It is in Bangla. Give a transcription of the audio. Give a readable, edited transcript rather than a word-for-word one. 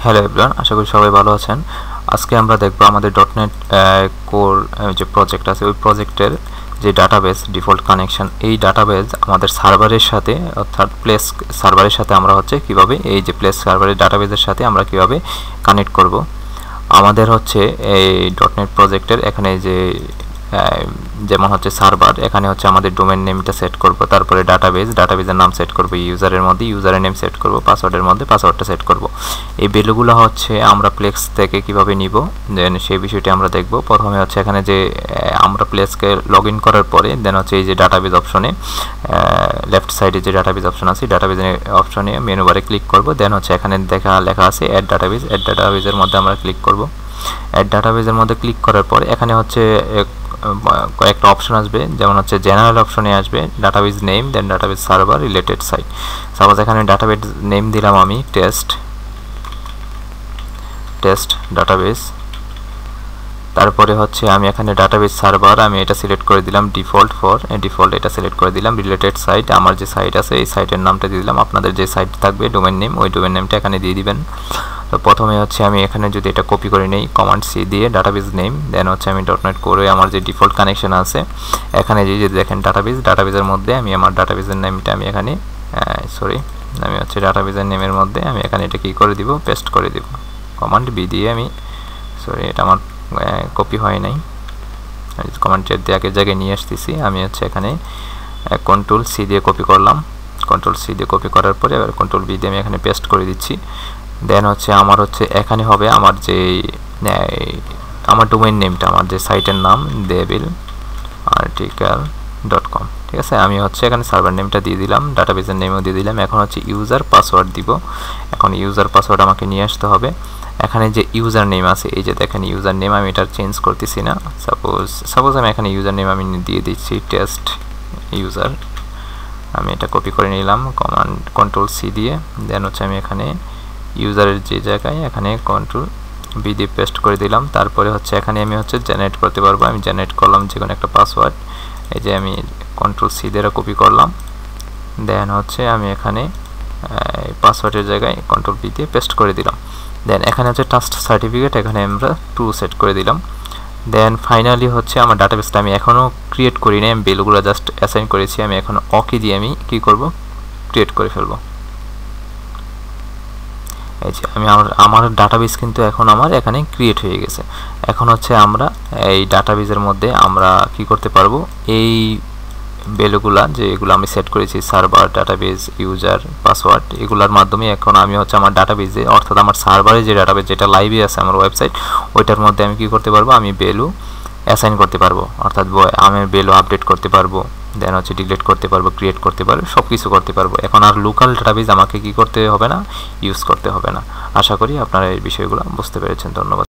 হ্যালো এভরিওয়ান, আশা করি সবাই ভালো আছেন। আজকে আমরা দেখব আমাদের ডটনেট কোর যে প্রজেক্ট আছে ওই প্রজেক্টের যে ডাটাবেস ডিফল্ট কানেকশন, এই ডাটাবেস আমাদের সার্ভারের সাথে অর্থাৎ প্লেস সার্ভারের সাথে আমরা হচ্ছে কিভাবে এই যে প্লেস সার্ভারের ডাটাবেসের সাথে আমরা কিভাবে কানেক্ট করব। আমাদের হচ্ছে এই ডটনেট প্রজেক্টের এখানে যে যেমন হচ্ছে সার্ভার, এখানে হচ্ছে আমাদের ডোমেন নেমটা সেট করব, তারপরে ডাটাবেসের নাম সেট করব, ইউজারের মধ্যে ইউজারের নেম সেট করব, পাসওয়ার্ডের মধ্যে পাসওয়ার্ডটা সেট করব। এই ভ্যালুগুলো হচ্ছে আমরা প্লেক্স থেকে কিভাবে নিব দেন সেই বিষয়টি আমরা দেখব। প্রথমে হচ্ছে এখানে যে আমরা প্লেসকে লগ ইন করার পরে দেন হচ্ছে এই যে ডাটাবেস অপশনে লেফট সাইডে যে ডাটাবেস অপশন আছে ডাটাবেসের অপশনে মেনু বারে ক্লিক করব। দেন হচ্ছে এখানে লেখা আছে অ্যাড ডাটাবেসের মধ্যে আমরা ক্লিক করব। অ্যাড ডাটাবেসের মধ্যে ক্লিক করার পর এখানে হচ্ছে কয়েকটা অপশন আসবে, যেমন হচ্ছে জেনারেল অপশনে আসবে database name, then database server, related site. Suppose এখানে ডাটাবেস নেম দিলাম আমি টেস্ট ডাটাবেস, তারপরে হচ্ছে আমি এখানে ডাটাবেস সার্ভার আমি এটা সিলেক্ট করে দিলাম, ডিফল্ট এটা সিলেক্ট করে দিলাম। রিলেটেড সাইট, আমার যে সাইট আছে এই সাইটের নামটা দিয়ে দিলাম। আপনাদের যে সাইট থাকবে ডোমেন নেম, ওই ডোমেন নেমটা এখানে দিয়ে দিবেন। তো প্রথমে হচ্ছে আমি এখানে যদি এটা কপি করে নেই কমান্ড সি দিয়ে ডাটাবেস নেম, দেন হচ্ছে আমি ডটনেট করে আমার যে ডিফল্ট কানেকশন আছে এখানে যে দেখেন ডাটাবেসের মধ্যে আমি আমার ডাটাবেসের নেমটা আমি এখানে আমি হচ্ছে ডাটাবেসের নেমের মধ্যে আমি এখানে এটা কি করে দিব, পেস্ট করে দিব। কমান্ড বি দিয়ে আমি এটা আমার কপি হয় নাই, কমান্ডের দিয়ে আগের জায়গায় নিয়ে আসতেছি। আমি হচ্ছে এখানে কন্ট্রোল সি দিয়ে কপি করলাম, কন্ট্রোল সি দিয়ে কপি করার পরে এবার কন্ট্রোল বি দিয়ে আমি এখানে পেস্ট করে দিচ্ছি। দেন হচ্ছে আমার হচ্ছে এখানে হবে আমার যে আমার ডোমেইন নেমটা, আমার যে সাইটের নাম devilarticle.com, ঠিক আছে। আমি হচ্ছে এখানে সার্ভার নেমটা দিয়ে দিলাম, ডাটাবেসের নেমও দিয়ে দিলাম। এখন হচ্ছে ইউজার পাসওয়ার্ড দিব। এখন ইউজার পাসওয়ার্ড আমাকে নিয়ে আসতে হবে। এখানে যে ইউজার নেম আছে এই যে দেখেন ইউজার নেম আমি এটা চেঞ্জ করতেছি না। সাপোজ আমি এখানে ইউজার নেম আমি দিয়ে দিচ্ছি টেস্ট ইউজার। আমি এটা কপি করে নিলাম কন্ট্রোল সি দিয়ে। দেন হচ্ছে আমি এখানে ইউজারের যে জায়গায় এখানে কন্ট্রোল বি দিয়ে পেস্ট করে দিলাম। তারপরে হচ্ছে এখানে আমি হচ্ছে জেনারেট করতে পারবো, আমি জেনারেট করলাম যে কোনো একটা পাসওয়ার্ড। এই যে আমি কন্ট্রোল সি দিয়ে কপি করলাম। দেন হচ্ছে আমি এখানে পাসওয়ার্ডের জায়গায় কন্ট্রোল বি দিয়ে পেস্ট করে দিলাম। দেন এখানে হচ্ছে ট্রাস্ট সার্টিফিকেট, এখানে আমরা ট্রু সেট করে দিলাম। দেন ফাইনালি হচ্ছে আমার ডাটাবেসটা আমি এখনও ক্রিয়েট করি নাই, আমি ভ্যালুগুলো জাস্ট অ্যাসাইন করেছি। আমি এখন ওকে দিয়ে আমি কি করব, ক্রিয়েট করে ফেলবো। এই যে আমি আমার ডাটাবেস কিন্তু এখন আমার এখানে ক্রিয়েট হয়ে গেছে। এখন হচ্ছে আমরা এই ডাটাবেসের মধ্যে আমরা কি করতে পারবো, এই ভ্যালুগুলা যে এগুলো আমি সেট করেছি সার্ভার, ডাটাবেস, ইউজার, পাসওয়ার্ড, এগুলোর মাধ্যমে এখন আমি হচ্ছে আমার ডাটাবেসে অর্থাৎ আমার সার্ভারে যে ডাটাবেস যেটা লাইভে আছে আমার ওয়েবসাইট ওইটার মধ্যে আমি কি করতে পারবো, আমি ভ্যালু অ্যাসাইন করতে পারবো, অর্থাৎ আমি ভ্যালু আপডেট করতে পারবো, দেন হচ্ছে ডিলিট করতে পারবো, ক্রিয়েট করতে পারবো, সব কিছু করতে পারবো। এখন আর লোকাল ডাটাবেস আমাকে কি করতে হবে না, ইউজ করতে হবে না। আশা করি আপনারা এই বিষয়গুলো বুঝতে পেরেছেন। ধন্যবাদ।